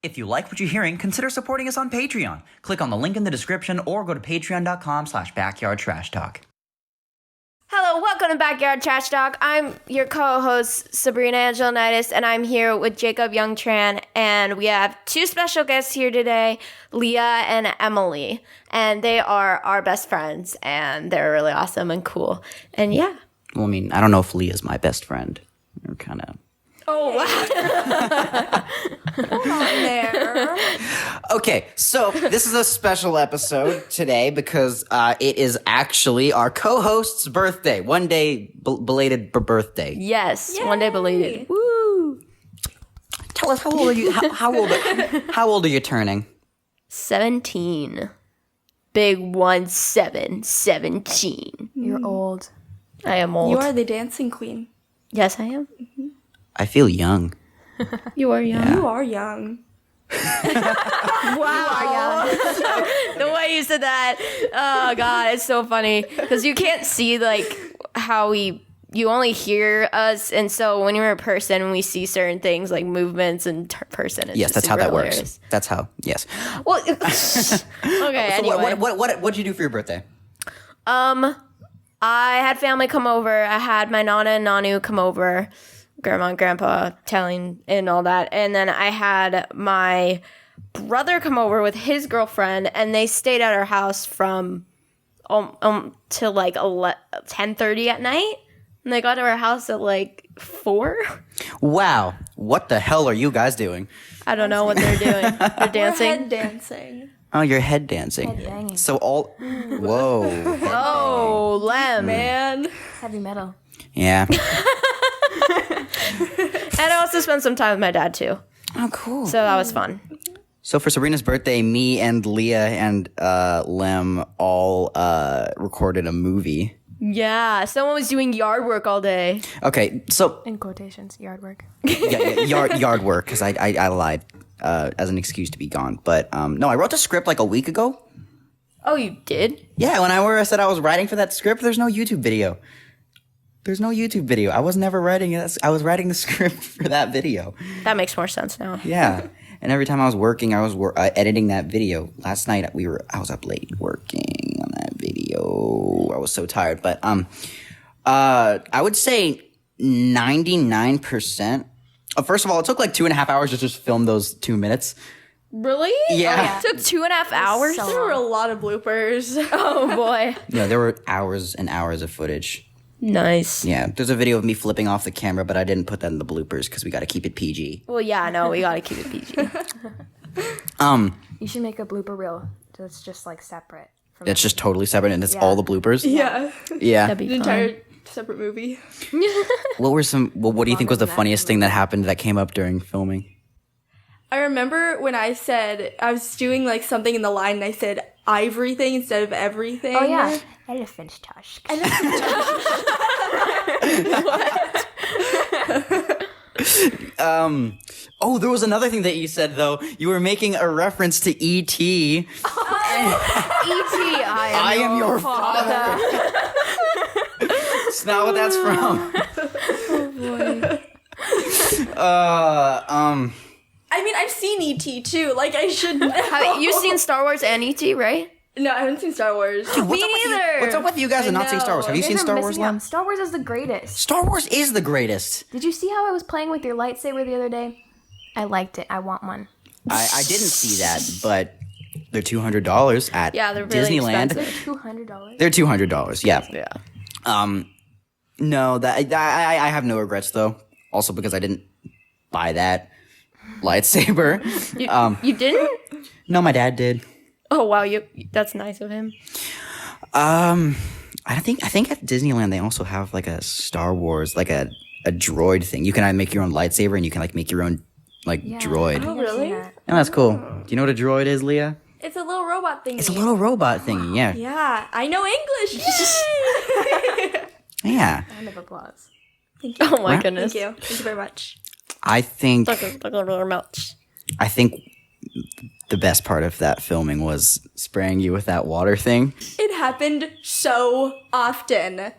If you like what you're hearing, consider supporting us on Patreon. Click on the link in the description or go to patreon.com/backyardtrashtalk. Hello, welcome to Backyard Trash Talk. I'm your co-host, Sabrina Angelinitis, and I'm here with Jacob Youngtran, and we have two special guests here today, Leah and Emily, and they are our best friends, and they're really awesome and cool, and yeah. Well, I mean, I don't know if Leah's my best friend. We're kind of... Oh, wow. Hold on there. Okay, so this is a special episode today because it is actually our co-host's birthday. One day belated birthday. Yes, Yay. one day belated. Woo! Tell us, how old are you? How old are you turning? 17. Big 1-7, 17. You're old. I am old. You are the dancing queen. Yes, I am. I feel young. You are young. Yeah. You are young. Wow. The way you said that. Oh, God, it's so funny. Because you can't see, like, how you only hear us. And so when you're in person, we see certain things, like movements and person. It's Yes, that's how that works. That's how, yes. Well, okay, So anyway. what'd you do for your birthday? I had family come over. I had my Nana and Nanu come over. Grandma and Grandpa telling and all that. And then I had my brother come over with his girlfriend, and they stayed at our house from till like 10:30 at night. And they got to our house at like 4. Wow, what the hell are you guys doing? I don't know what they're doing. They're dancing. We're head dancing. Oh, you're head dancing. Head banging. So all, whoa. Oh, Lem. Man. Heavy metal. Yeah. And I also spent some time with my dad too. Oh, cool. So that was fun. So for Sabrina's birthday, me and Leah and Lem all recorded a movie. Yeah, someone was doing yard work all day. Okay, so In quotations, yard work. yard work, because I lied as an excuse to be gone. But no, I wrote the script like a week ago. Oh, you did? Yeah, when I said I was writing for that script, there's no YouTube video. There's no YouTube video. I was never writing it. I was writing the script for that video. That makes more sense now. Yeah. And every time I was working, I was editing that video. Last night I was up late working on that video. I was so tired, but I would say 99%. First of all, it took like 2.5 hours to just film those 2 minutes. Really? Yeah. It took 2.5 hours? so There were a lot of bloopers. Oh, boy. Yeah, there were hours and hours of footage. Nice. Yeah, there's a video of me flipping off the camera, but I didn't put that in the bloopers because we got to keep it PG. Well, yeah, no, we gotta keep it PG. You should make a blooper reel that's just like separate. From It's just totally separate, and it's all the bloopers. Yeah. Yeah. That'd be An fun. entire separate movie. What do you think was the than that. funniest thing that happened that came up during filming? I remember when I said, I was doing like something in the line and I said ivory thing instead of everything. Oh yeah, elephant tusk. Oh, there was another thing that you said though. You were making a reference to E.T. E.T. I am your father. It's not what that's from. I mean, I've seen E.T. too. Like, I should know. You've seen Star Wars and E.T., right? No, I haven't seen Star Wars. What's up with you- neither. What's up with you guys and not seeing Star Wars? Have you seen Star Wars, Lem? Star Wars is the greatest. Star Wars is the greatest. Did you see how I was playing with your lightsaber the other day? I liked it. I want one. I didn't see that, but they're $200 at Yeah, they're really Disneyland. expensive. $200. They're $200. Yeah. Yeah. No, that I have no regrets though. Also because I didn't buy that lightsaber. You didn't? No, my dad did. Oh, wow, that's nice of him. I think at Disneyland they also have like a Star Wars, like a droid thing. You can make your own lightsaber and you can like make your own droid. Oh, really? And that's cool. Do you know what a droid is, Leah? It's a little robot thing. It's a little robot thingy, yeah. Yeah, I know English. Yay! Yeah. Round of applause. Oh, my What? goodness. Thank you. Thank you very much. I think Much. the best part of that filming was spraying you with that water thing. It happened so often.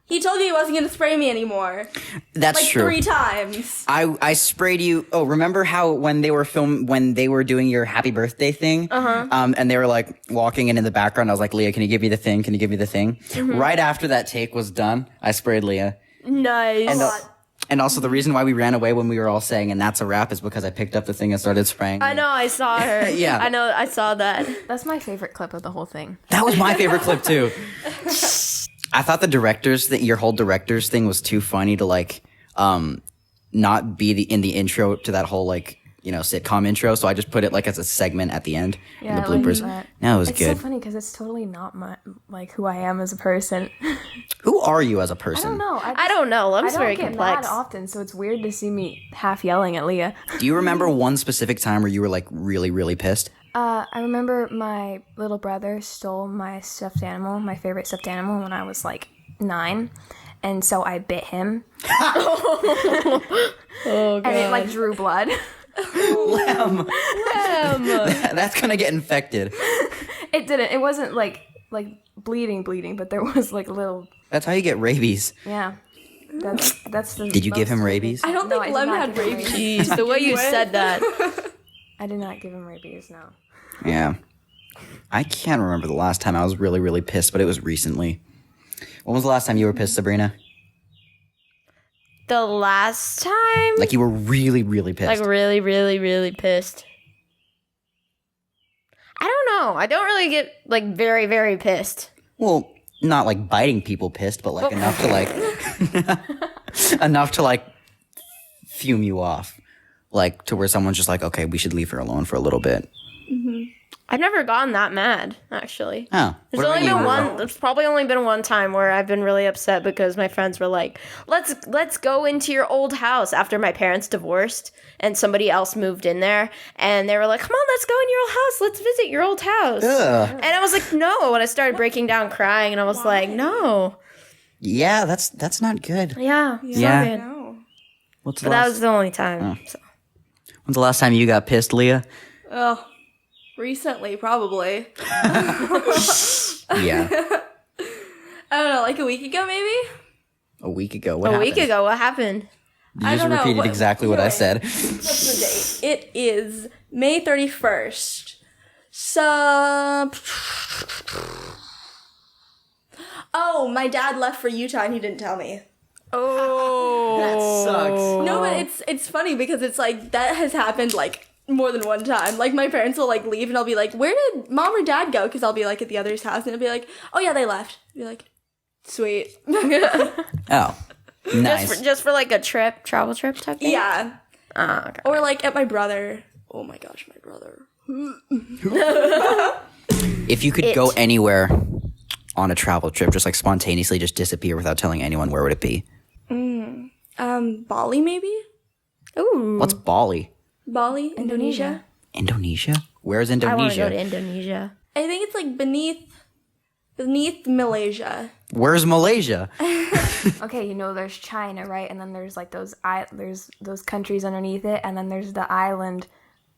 He told me he wasn't going to spray me anymore. That's Like true. 3 times. I sprayed you. Oh, remember how when they were doing your happy birthday thing, and they were like walking in the background. I was like, Leah, can you give me the thing? Can you give me the thing? Right after that take was done, I sprayed Leah. Nice. And also the reason why we ran away when we were all saying, and that's a wrap, is because I picked up the thing and started spraying. I know, I saw her. Yeah. I know, I saw that. That's my favorite clip of the whole thing. That was my favorite clip too. I thought your whole director's thing was too funny to like, not be in the intro to that whole like, sitcom intro. So I just put it like as a segment at the end. Yeah, the bloopers. I like that. No, it was It's good. so funny because it's totally not like who I am as a person. Who are you as a I person? don't know. I don't know. I Love's don't very get complex. mad often, so it's weird to see me half yelling at Leah. Do you remember one specific time where you were like really, really pissed? I remember my little brother stole my stuffed animal, my favorite stuffed animal, when I was like 9, and so I bit him. Oh, God. And it like drew blood. Lamb. That's gonna get infected. It didn't. It wasn't like bleeding, but there was like a little. That's how you get rabies. Yeah. That's the. Did you give him most- rabies? I don't No, think I did Lem not had give him rabies. rabies. Jeez, the way you said that. I did not give him rabies. No. Yeah. I can't remember the last time I was really, really pissed, but it was recently. When was the last time you were pissed, Sabrina? The last time? Like you were really, really pissed. Like really, really, really pissed. I don't know. I don't really get like very, very pissed. Well, not like biting people pissed, but like enough to like enough to like fume you off. Like to where someone's just like, okay, we should leave her alone for a little bit. I've never gotten that mad, actually. Oh. There's only been one. There's probably only been one time where I've been really upset because my friends were like, "Let's go into your old house," after my parents divorced and somebody else moved in there, and they were like, "Come on, let's go in your old house. Let's visit your old house." Ugh. And I was like, "No!" And I started breaking down, crying, and I was like, "No, Yeah, that's not good. yeah, it's Yeah. not good." No. What's the But that last, was the only time. So. when's the last time you got pissed, Leah? Oh, recently, probably. Yeah. I don't know, like a week ago, maybe? A week ago. What A happened? week ago, what happened? You I just don't know. repeated exactly what I Anyway. said. What's the date? It is May 31st. So. Oh, my dad left for Utah and he didn't tell me. Oh, That sucks. No, but it's funny because it's like that has happened like more than one time. Like my parents will like leave and I'll be like, "Where did mom or dad go?" Because I'll be like at the other's house and it'll be like, "Oh yeah, they left." I'll be like, "Sweet." Oh. Nice. just for like a travel trip type thing. Yeah. Okay. Or like at my brother. Oh my gosh, my brother. If you could go anywhere on a travel trip, just like spontaneously just disappear without telling anyone, where would it be? Bali maybe? Ooh, What's Bali? Bali, Indonesia. Indonesia? Where's I want to Indonesia? go to Indonesia. I think it's like beneath Malaysia. Where's Malaysia? Okay, there's China, right? And then there's like there's those countries underneath it, and then there's the island.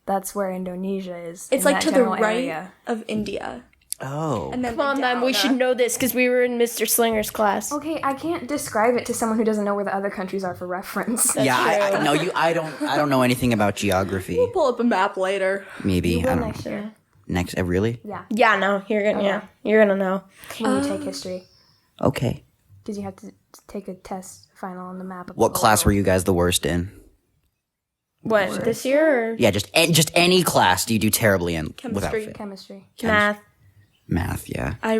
That's where Indonesia is. It's in like that to the general right area. of India. Oh. And then Come on, then we should know this because we were in Mr. Slinger's class. Okay, I can't describe it to someone who doesn't know where the other countries are for reference. Yeah, I know you. I don't know anything about geography. Pull up a map later. Maybe I don't. Next year, Next, really? Yeah, no, you're gonna know. when you take history, Okay. because you have to take a test final on the map. Of What class were you guys the worst in? What this year? Or Yeah, just any class do you do terribly in without Chemistry. fail? Chemistry. math? Math, yeah. I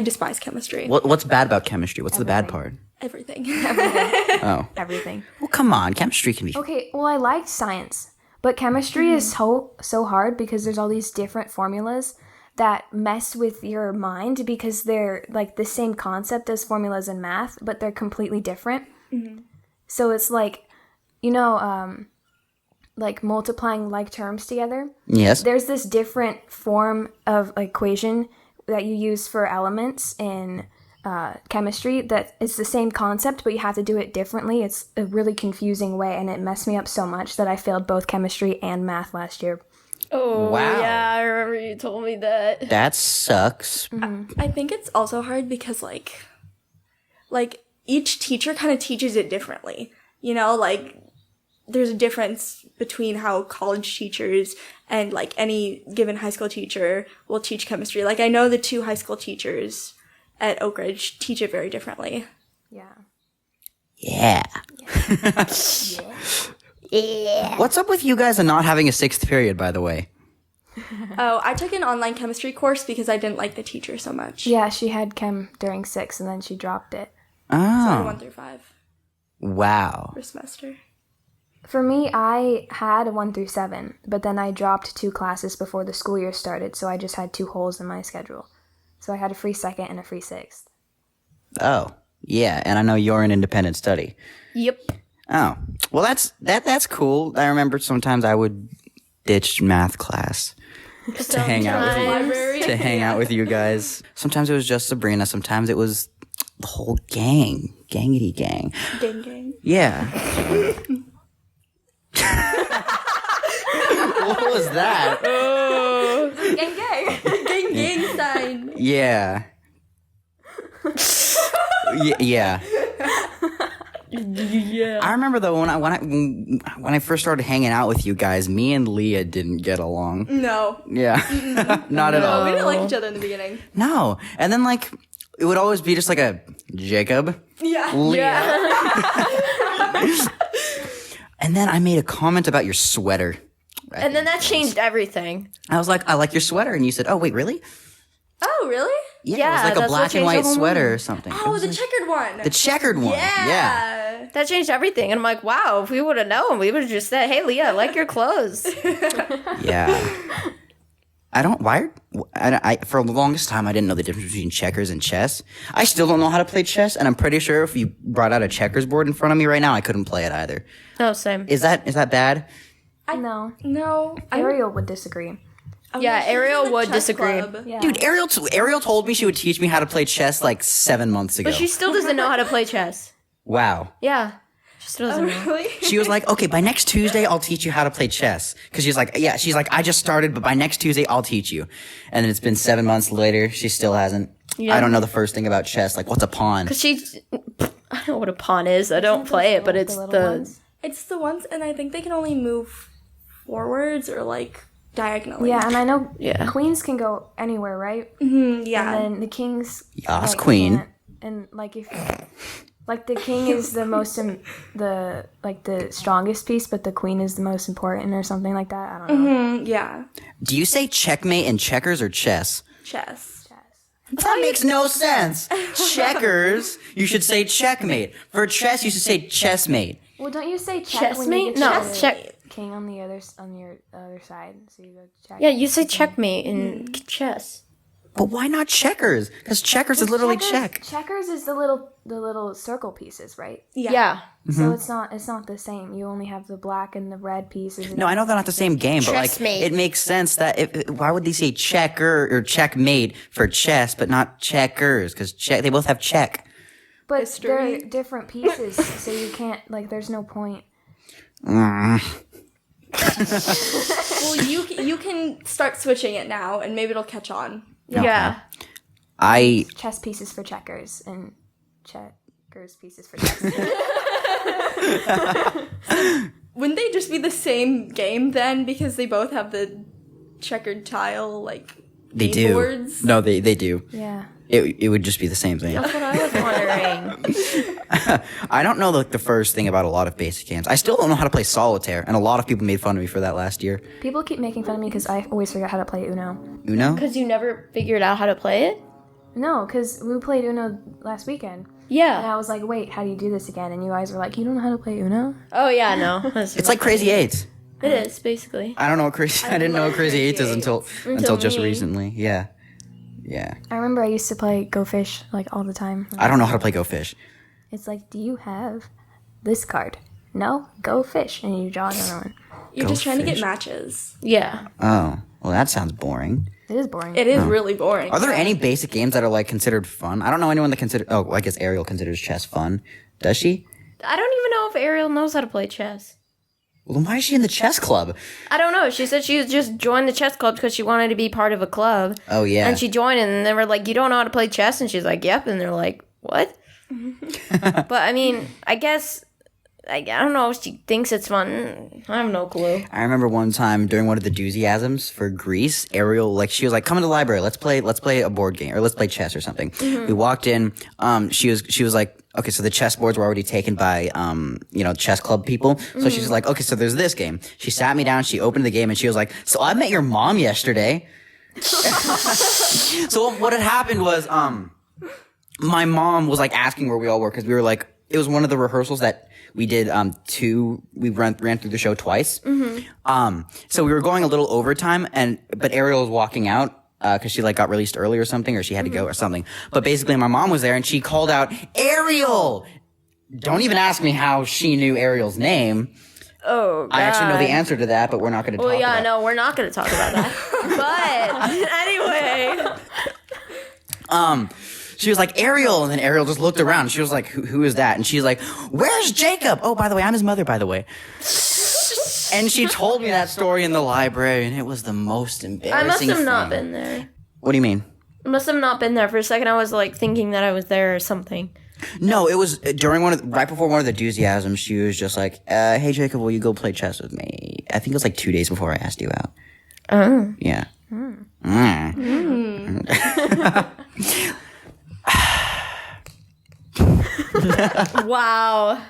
despise chemistry. What's bad about chemistry? What's the bad part? Everything. Oh. Everything. Well, come on. Chemistry can be. Okay, well, I like science, but chemistry is so hard because there's all these different formulas that mess with your mind because they're like the same concept as formulas in math, but they're completely different. So it's like, like multiplying like terms together. Yes. There's this different form of equation that you use for elements in chemistry that it's the same concept, but you have to do it differently. It's a really confusing way, and it messed me up so much that I failed both chemistry and math last year. Oh, Wow. yeah, I remember you told me that. That sucks. I think it's also hard because like like each teacher kind of teaches it differently. You know, like there's a difference between how college teachers and like any given high school teacher will teach chemistry. Like I know the 2 high school teachers at Oak Ridge teach it very differently. Yeah. Yeah. Yeah. What's up with you guys and not having a 6th period, by the way? Oh, I took an online chemistry course because I didn't like the teacher so much. Yeah, she had chem during 6 and then she dropped it. So I Oh. 1 through 5 Wow. per semester. For me, I had 1 through 7, but then I dropped 2 classes before the school year started, so I just had 2 holes in my schedule. So I had a free 2nd and a free 6th. Oh. Yeah, and I know you're an independent study. Yep. Oh. Well, that's cool. I remember sometimes I would ditch math class to hang out with you. Library. To hang out with you guys. Sometimes it was just Sabrina. Sometimes it was the whole gang. Gangity gang. Gang gang. Yeah. What was that? Gang gang. Gang gang sign. Yeah. Yeah. Yeah. I remember though when I first started hanging out with you guys, me and Leah didn't get along. No. Yeah. Not at all. We didn't like each other in the beginning. No. And then like it would always be just like a Jacob, Yeah. Leah. And then I made a comment about your sweater. And then that changed everything. I was like, I like your sweater. And you said, oh, wait, really? Oh, really? Yeah, Yeah, it was like a that's what black and changed white the whole sweater or something. It Oh, was the like- checkered one. the checkered one. Yeah. That changed everything. And I'm like, wow, if we would have known, we would have just said, hey, Leah, I like your clothes. Yeah. For the longest time, I didn't know the difference between checkers and chess. I still don't know how to play chess, and I'm pretty sure if you brought out a checkers board in front of me right now, I couldn't play it either. Oh, same. Is that bad? No. No. Ariel would disagree. Yeah, she's in Ariel the would chess disagree. club. Yeah. Dude, Ariel told me she would teach me how to play chess like 7 months ago. But she still doesn't know how to play chess. Wow. Yeah. She still doesn't know. Really? She was like, okay, by next Tuesday, I'll teach you how to play chess. Cause she's like, I just started, but by next Tuesday, I'll teach you. And then it's been 7 months later. She still hasn't. Yeah. I don't know the first thing about chess. Like, what's a pawn? Because I don't know what a pawn is. I don't play it, but it's little the. ones? It's the ones, and I think they can only move forwards or like diagonally. Yeah, and I know Yeah. queens can go anywhere, right? Yeah. And then the kings. Yas, queen. can't. And like if, like the king is the most the strongest piece, but the queen is the most important, or something like that. I don't know. Yeah. Do you say checkmate in checkers or chess? Chess. That makes no sense. Checkers, you should say checkmate. For chess, you should say chessmate. Well, don't you say check when you Chessmate? get No, the check. king on your other side? So you go check. Yeah, you say checkmate in chess. But why not checkers? Because checkers is literally check. Checkers is the little circle pieces, right? Yeah. So it's not the same. You only have the black and the red pieces. No, I know they're not the same game, but like Chessmate. it makes sense that why would they say checker or checkmate for chess, but not checkers? Because they both have check. But History. they're different pieces, so you can't there's no point. Well, you can start switching it now, and maybe it'll catch on. Yeah. Chess pieces for checkers and checkers pieces for chess. Wouldn't they just be the same game then? Because they both have the checkered tile, like They game do. boards. No, they do. Yeah. It would just be the same thing. That's what I was wondering. I don't know the first thing about a lot of basic games. I still don't know how to play solitaire, and a lot of people made fun of me for that last year. People keep making fun of me because I always forget how to play Uno. Uno? Because you never figured out how to play it? No, because we played Uno last weekend. And Yeah. I was like, wait, how do you do this again? And you guys were like, you don't know how to play Uno? Oh, yeah, no. It's like Crazy Eights. It is, basically. I don't know what crazy. I didn't know what Crazy Eights is until just me. recently. Yeah, yeah. I remember I used to play Go Fish like all the time. I don't know how to play Go Fish. It's like, do you have this card? No? Go Fish. And you draw another one. You're Go just trying to fish. get matches. Yeah. Oh, well, that sounds boring. It is boring. It is really boring. Are there any basic games that are like considered fun? I don't know anyone that consider. Oh, I guess Ariel considers chess fun. Does she? I don't even know if Ariel knows how to play chess. Well, then why is she in the chess club? I don't know. She said she just joined the chess club because she wanted to be part of a club. Oh yeah. And she joined, and they were like, you don't know how to play chess? And she's like, yep. And they're like, what? But I mean, I guess I don't know if she thinks it's fun. I have no clue. I remember one time during one of the doozyasms for Greece, Ariel, like, she was like, come in the library, let's play a board game, or let's play chess or something. Mm-hmm. We walked in, she was like, okay, so the chess boards were already taken by, chess club people. So she's like, okay, so there's this game. She sat me down, she opened the game, and she was like, so I met your mom yesterday. So what had happened was, my mom was like asking where we all were, because we were like, it was one of the rehearsals that we did, we ran through the show twice. Mm-hmm. So we were going a little overtime, but Ariel was walking out, cause she like got released early or something, or she had to go or something. But basically my mom was there and she called out, Ariel! Don't even ask me how she knew Ariel's name. Oh, God. I actually know the answer to that, but we're not gonna talk about it. Well, yeah, no, we're not gonna talk about that. But, anyway. She was like, Ariel, and then Ariel just looked around. She was like, who is that? And she's like, where's Jacob? Oh, by the way, I'm his mother, by the way. And she told me that story in the library, and it was the most embarrassing I must have thing. not been there. What do you mean? I must have not been there. For a second, I was like thinking that I was there or something. No, it was during right before one of the doozyasms. She was just like, hey, Jacob, will you go play chess with me? I think it was like 2 days before I asked you out. Oh. Yeah. Wow.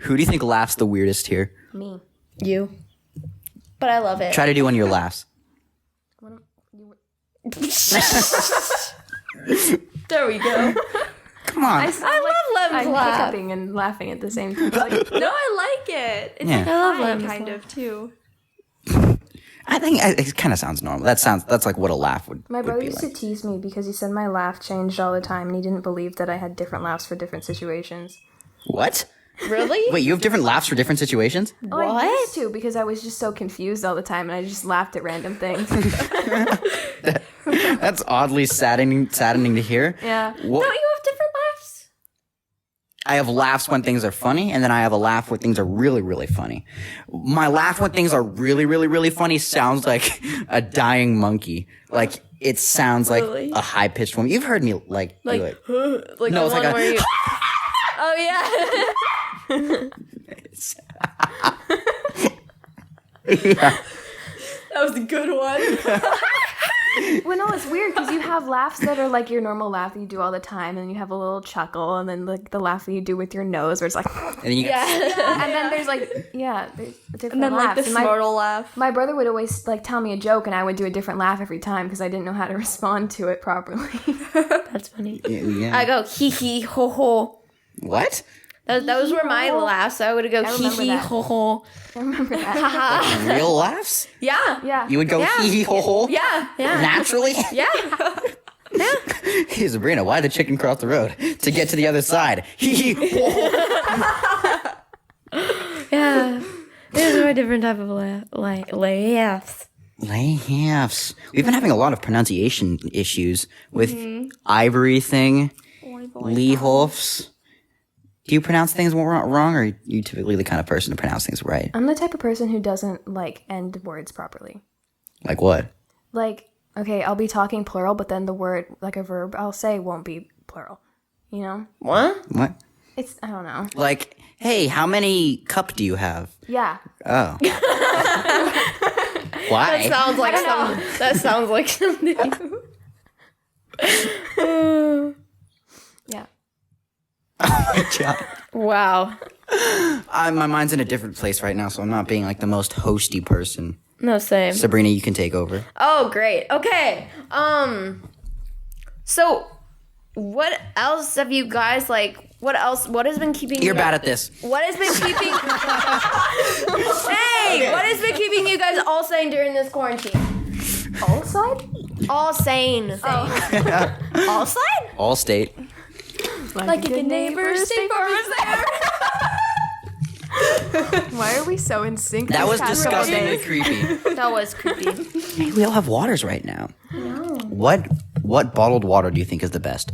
Who do you think laughs the weirdest here? Me. You. But I love it. Try to do one of your laughs. There we go. Come on. I love Lem's I'm laugh. hiccuping and laughing at the same time. Like, No, I like it. It's Yeah. like I love fine, Lem's kind laugh. of too. I think it kind of sounds normal. That's like what a laugh would my would brother be used like. to tease me because he said my laugh changed all the time, and he didn't believe that I had different laughs for different situations. What? Really? Wait, you have different laughs for different situations? Oh, I used to because I was just so confused all the time, and I just laughed at random things. That's oddly saddening to hear. Yeah. What? Don't you have different laughs? I have laughs when things are funny, and then I have a laugh when things are really, really funny. My laugh when things are really, really, really funny sounds like a dying monkey. Like, it sounds like Really? a high-pitched one. You've heard me, like do it. Like No, the it's like one a- where you... Oh, yeah. That was a good one. Well, no, it's weird because you have laughs that are like your normal laugh that you do all the time, and you have a little chuckle, and then like the laugh that you do with your nose, where it's like, And then you and then there's like, there's different And then like laughs. the And snortle laugh. my brother would always like tell me a joke, and I would do a different laugh every time because I didn't know how to respond to it properly. That's funny. yeah. I go hee hee ho ho. What? Those were my laughs. So I would go hee remember hee that. ho ho. I remember that. Real laughs? Yeah. Yeah. You would go Yeah. hee hee ho ho? Yeah. Yeah. Naturally? Yeah. Hey, Sabrina, why the chicken cross the road? To get to the other side. Hee hee ho ho. Yeah. Those are a different type of laughs. Laughs. We've been having a lot of pronunciation issues with Ivory thing, Leehofs. Do you pronounce things wrong, or are you typically the kind of person to pronounce things right? I'm the type of person who doesn't like end words properly. Like what? Like, okay, I'll be talking plural, but then the word, like a verb, I'll say won't be plural. You know? What? What? It's, I don't know. Like, hey, how many cup do you have? Yeah. Oh. Why? Sounds like some. That sounds like something. Yeah. Wow. My mind's in a different place right now, so I'm not being like the most hosty person. No, same. Sabrina, you can take over. Oh, great. Okay. So, what else have you guys like? What else? What has been keeping? You're you bad at this. What has been keeping? Hey, what has been keeping you guys all sane during this quarantine? All side? All sane. All side? All state. Like a good neighbor, State Farm is there. Why are we so in sync? That these was past couple disgustingly days? creepy. That was creepy. Hey, we all have waters right now. What bottled water do you think is the best?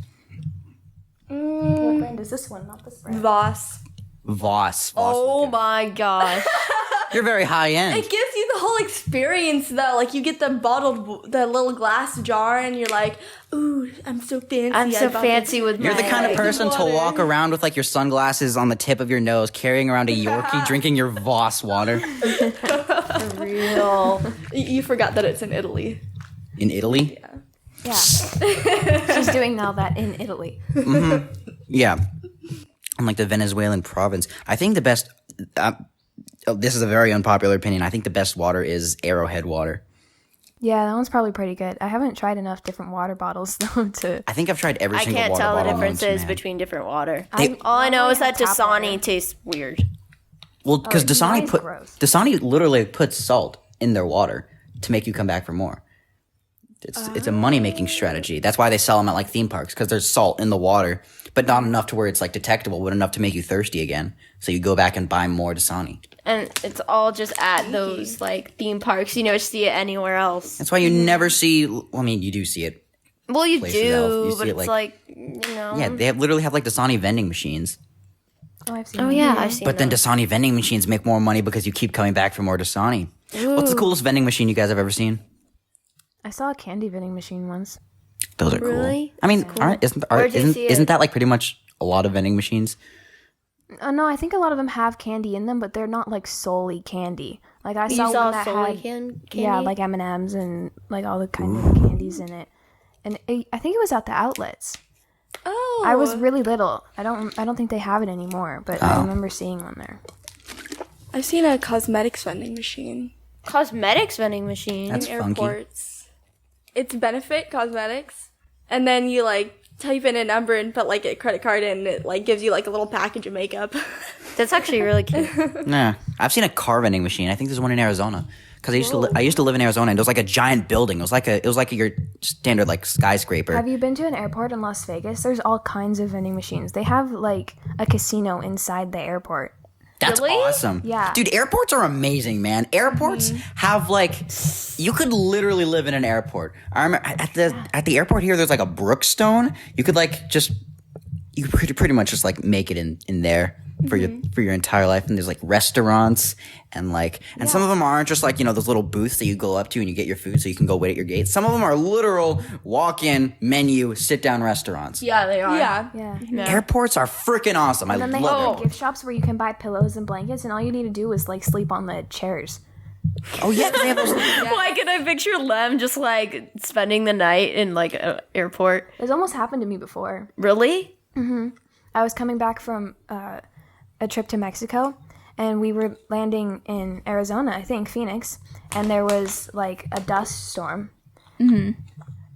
What brand is this one? Not this brand. Voss. Voss. Oh is my gosh. good. You're very high end. It gives you the whole experience though. Like you get the little glass jar, and you're like, "Ooh, I'm so fancy. I'm so bought fancy with You're the my kind of like, person to water. walk around with like your sunglasses on the tip of your nose, carrying around a Yorkie, drinking your Voss water. real. You forgot that it's in Italy. In Italy? Yeah. She's doing all that in Italy. Yeah. In like the Venezuelan province. I think the best, this is a very unpopular opinion, I think the best water is Arrowhead water. Yeah, that one's probably pretty good. I haven't tried enough different water bottles though to. I think I've tried every I single can't water tell the bottle known to differences man. between different water. They- All I know is that have tap Dasani water. tastes weird. Well, because mine's gross. Dasani literally puts salt in their water to make you come back for more. It's a money making strategy. That's why they sell them at like theme parks, because there's salt in the water, but not enough to where it's like detectable, but enough to make you thirsty again. So you go back and buy more Dasani. And it's all just at those like theme parks. You never see it anywhere else. That's why you never see. Well, I mean, you do see it. Well, you places else. do, You see but it, it's like, you know. Yeah, they literally have like Dasani vending machines. Oh, I've seen. Oh yeah, I've seen. But then those. Dasani vending machines make more money because you keep coming back for more Dasani. What's the coolest vending machine you guys have ever seen? I saw a candy vending machine once. Those are Really? cool. I mean, Where'd you see it? isn't that like pretty much a lot of vending machines? No, I think a lot of them have candy in them, but they're not like solely candy. Like I saw You saw one that solely had, candy? yeah, like M&Ms and like all the kind of candies in it. And I think it was at the outlets. Oh, I was really little. I don't think they have it anymore, but I remember seeing one there. I've seen a cosmetics vending machine cosmetics vending machine. That's in funky. airports. It's Benefit Cosmetics, and then you like type in a number and put like a credit card in, and it like gives you like a little package of makeup. That's actually really cute. Nah, I've seen a car vending machine. I think there's one in Arizona. Because I used to live in Arizona, and it was like a giant building. It was like your standard like skyscraper. Have you been to an airport in Las Vegas? There's all kinds of vending machines. They have like a casino inside the airport. That's Really? awesome. Yeah. Dude, airports are amazing, man. Airports have like, you could literally live in an airport. I remember at the airport here, there's like a Brookstone. You could like you could pretty much just like make it in there for your entire life. And there's like restaurants and some of them aren't just like, those little booths that you go up to and you get your food so you can go wait at your gate. Some of them are literal walk-in menu, sit-down restaurants. Yeah, they are. Yeah. Yeah. Airports are freaking awesome. And then they love have airports. gift shops where you can buy pillows and blankets, and all you need to do is like sleep on the chairs. Oh yeah, 'cause they have those. Why can I picture Lem just like spending the night in like an airport? It's almost happened to me before. Really? I was coming back from a trip to Mexico, and we were landing in Arizona, I think, Phoenix, and there was like a dust storm.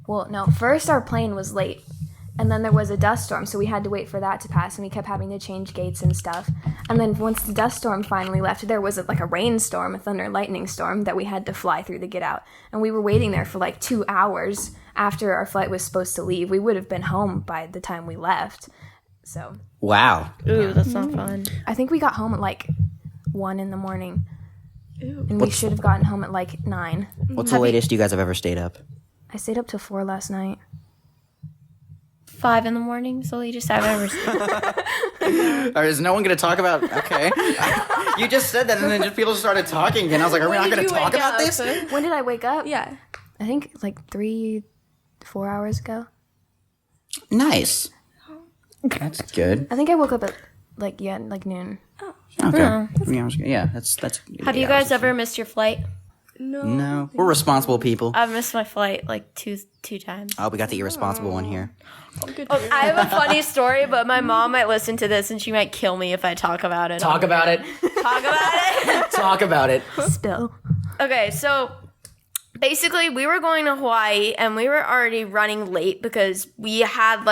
Well, no, first our plane was late, and then there was a dust storm, so we had to wait for that to pass, and we kept having to change gates and stuff. And then once the dust storm finally left, there was like a rainstorm, a thunder and lightning storm that we had to fly through to get out. And we were waiting there for like 2 hours after our flight was supposed to leave. We would have been home by the time we left. So Wow. Ooh, that's not fun. I think we got home at like 1 in the morning. And we should have gotten home at like 9. What's the latest you guys have ever stayed up? I stayed up till 4 last night. 5 in the morning, so you just have ever. Or is no one going to talk about? Okay, you just said that, and then just people started talking, and I was like, "Are we not going to talk about this?" When did I wake up? Yeah. I think like 3-4 hours ago. Nice. That's good. I think I woke up at like noon. Okay. Yeah, that's. Have you guys ever missed your flight? No, we're responsible people. I've missed my flight like two times. Oh, we got the irresponsible one here. Oh, I have a funny story, but my mom might listen to this and she might kill me if I talk about it. Talk about it. Talk about it. Talk about it. Spill. Okay, so basically we were going to Hawaii and we were already running late because we had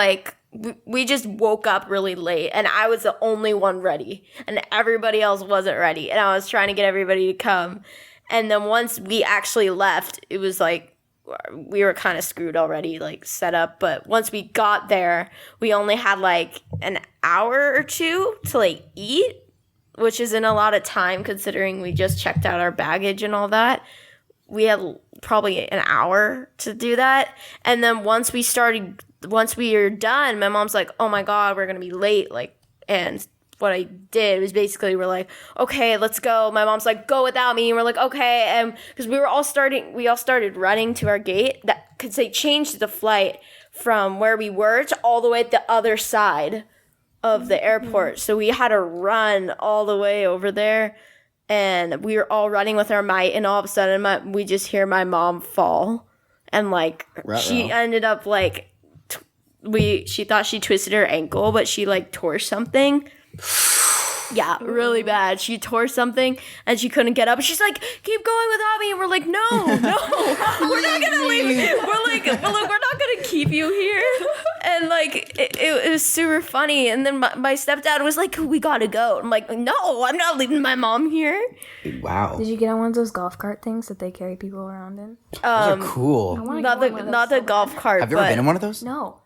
we just woke up really late and I was the only one ready and everybody else wasn't ready and I was trying to get everybody to come. And then once we actually left, it was like we were kind of screwed already, like set up. But once we got there, we only had like an hour or two to like eat, which isn't a lot of time considering we just checked out our baggage and all that. We had probably an hour to do that. And then once we were done, my mom's like, oh my God, we're going to be late. And what I did was basically we're like, okay, let's go. My mom's like, go without me. And we're like, okay. And because we all started running to our gate because they changed the flight from where we were to all the way at the other side of the airport. So we had to run all the way over there. And we were all running with our might. And all of a sudden, we just hear my mom fall. And like, she ended up like, she thought she twisted her ankle, but she like tore something. Yeah, really bad. She tore something and she couldn't get up. She's like, keep going without me. And we're like, no, we're not going to leave. We're not going to keep you here. And like, it was super funny. And then my stepdad was like, we got to go. I'm like, no, I'm not leaving my mom here. Wow. Did you get on one of those golf cart things that they carry people around in? Those are cool. Not the golf cart. Have you ever been in one of those? No.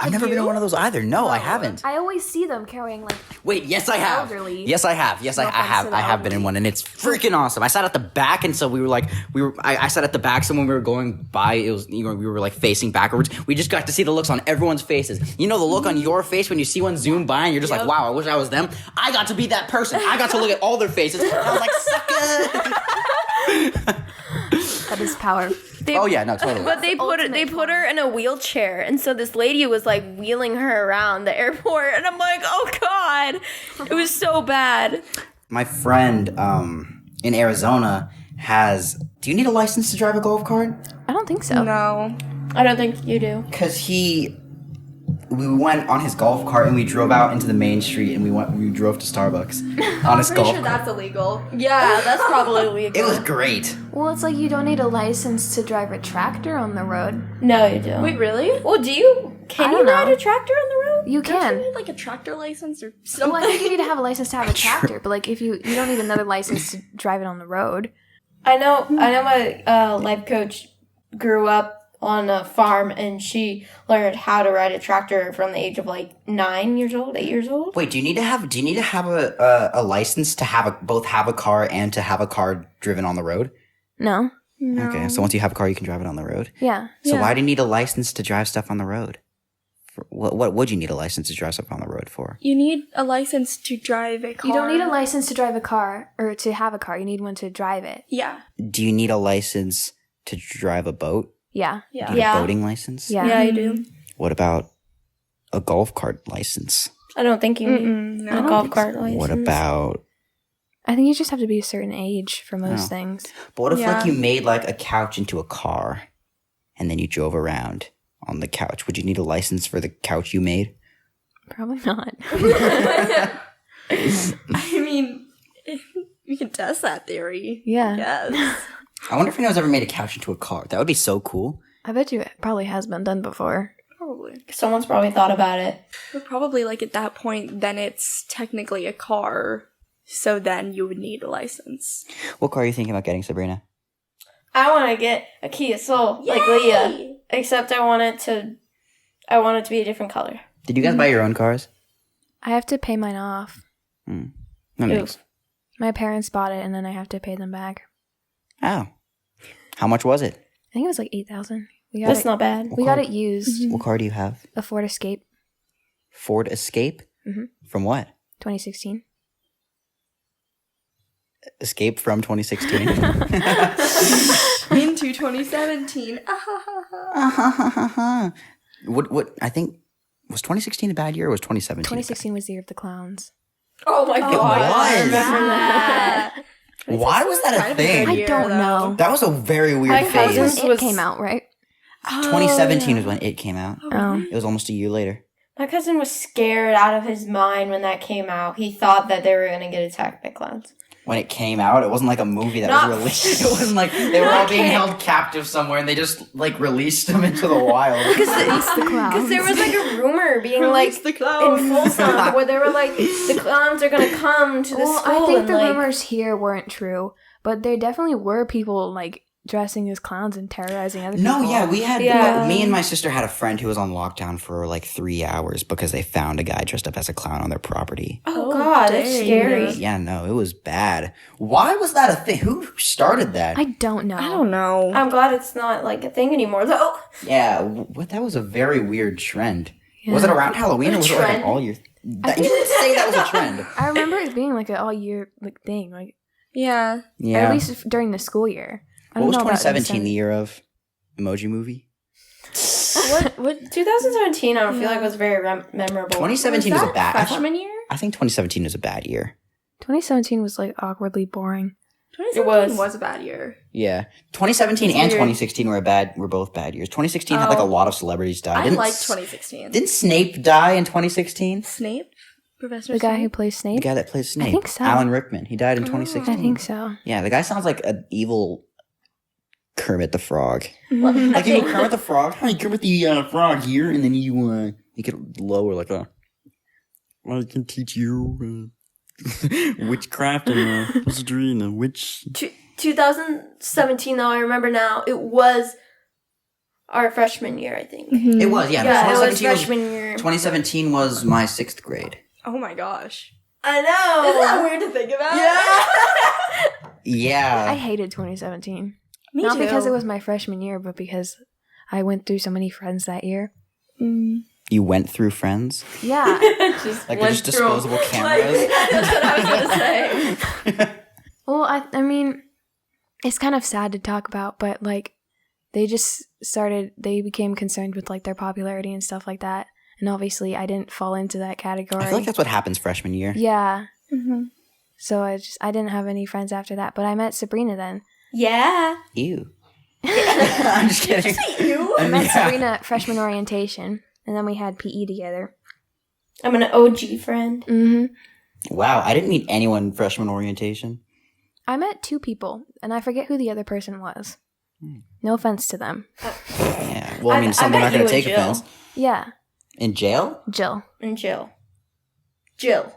I've never been in one of those either. No, I haven't. I always see them carrying like. Wait, yes, I have. Elderly. Yes, I have. Yes, I have. I have been in one, and it's freaking awesome. I sat at the back, and so I sat at the back. So when we were going by, we were like facing backwards. We just got to see the looks on everyone's faces. You know the look on your face when you see one zoom by, and you're just like, wow, I wish I was them. I got to be that person. I got to look at all their faces. And I was like, sucker. That is power. Totally. But they put her in a wheelchair, and so this lady was like wheeling her around the airport, and I'm like, oh god, it was so bad. My friend in Arizona has. Do you need a license to drive a golf cart? I don't think so. No. I don't think you do. Because we went on his golf cart and we drove out into the main street and we drove to Starbucks on his golf Pretty sure cart. that's illegal. Yeah, that's probably illegal. It was great. Well, it's like you don't need a license to drive a tractor on the road. No, you don't. Wait, really? Well, do you? Can I you don't ride know. a tractor on the road? You Don't can. you need like a tractor license or something? Well, I think you need to have a license to have a tractor, but like if you don't need another license to drive it on the road. I know my life coach grew up on a farm, and she learned how to ride a tractor from the age of like 8 years old. Wait, do you need to have a license to both have a car and to have a car driven on the road? No. Okay, so once you have a car, you can drive it on the road. Yeah. So why do you need a license to drive stuff on the road? What would you need a license to drive stuff on the road for? You need a license to drive a car. You don't need a license to drive a car or to have a car. You need one to drive it. Yeah. Do you need a license to drive a boat? Yeah. Yeah. Do you need a boating license? Yeah. Yeah, I do. What about a golf cart license? I don't think you need a golf cart license. What about... I think you just have to be a certain age for most things. But what if Yeah. like you made like a couch into a car and then you drove around on the couch? Would you need a license for the couch you made? Probably not. I mean, we can test that theory. Yeah. Yes. I wonder if anyone's ever made a couch into a car. That would be so cool. I bet you it probably has been done before. Probably. Someone's probably thought about it. But probably like at that point, then it's technically a car. So then you would need a license. What car are you thinking about getting, Sabrina? I want to get a Kia Soul like Leah, except I want it to be a different color. Did you guys buy your own cars? I have to pay mine off. That makes... My parents bought it and then I have to pay them back. Oh. How much was it? I think it was like $8,000. That's not bad. We got it used. What car do you have? A Ford Escape, Ford Escape? Mhm. From what? 2016. Escape from 2016? Into 2017. What, I think, was 2016 a bad year or was 2017? 2016 was the year of the clowns. Oh my god! was. I remember that. Why was that a thing? I don't know. That was a very weird My phase. cousin's- It came out, right? 2017 was when it came out. Oh. It was almost a year later. My cousin was scared out of his mind when that came out. He thought that they were gonna get attacked by clowns. When it came out, it wasn't like a movie that Not- was released. It wasn't like they were all being held captive somewhere and they just like released them into the wild. Because there was like a rumor being like the clowns. in Folsom where they were like the clowns are gonna come to the Well, school. I think and, the like, rumors here weren't true, but there definitely were people like dressing as clowns and terrorizing other people. No, yeah, we had Yeah. me and my sister had a friend who was on lockdown for like 3 hours because they found a guy dressed up as a clown on their property. Oh god, that's dang. scary. Yeah, no, it was bad. Why was that a thing? Who started that? I don't know. I don't know. I'm glad it's not like a thing anymore though. Yeah, that was a very weird trend. Was it around Halloween or was it like Trend? an all year? You didn't say that was a trend. I remember it being like an all year like thing, like Yeah. Yeah. at least during the school year. I What don't was know about 2017 the year of Emoji Movie? What 2017 I don't feel like was very memorable. 2017 was a bad. freshman year? I think 2017 was a bad year. 2017 was like awkwardly boring. 2017 was a bad year. Yeah, 2017 and weird. 2016 were both bad years. 2016 had like a lot of celebrities die. I Didn't like 2016. Didn't Snape die in 2016? Snape? Professor The guy who Snape? plays The Snape? guy that plays Snape, think so. Alan Rickman. He died in 2016. I think so. Yeah, the guy sounds like an evil Kermit the Frog. Like You know, Kermit the Frog. Hi, Kermit the Frog here, and then you get lower like a. I can teach you witchcraft and Sabrina. Witch. 2017 though, I remember now, it was our freshman year, I think. It was, yeah. Yeah, it was 2017 freshman year. 2017 was my 6th grade. Oh my gosh. I know. Isn't that weird to think about? Yeah. I hated 2017. Me Not too. because it was my freshman year, but because I went through so many friends that year. You went through friends? Yeah. Just Like went just through- disposable cameras? That's what I was gonna say. Well, I mean, it's kind of sad to talk about, but like they became concerned with like their popularity and stuff like that. And obviously I didn't fall into that category. I feel like that's what happens freshman year. Yeah. So I didn't have any friends after that, but I met Sabrina then. Yeah. Ew. I'm just kidding. I met Sabrina at freshman orientation, and then we had PE together. I'm an OG friend. Mm-hmm. Wow, I didn't meet anyone in freshman orientation. I met 2 people, and I forget who the other person was. No offense to them. Yeah. Well, I mean, I some met are not going you to and take Jill. offense. Yeah, In jail? Jill. And Jill. Jill?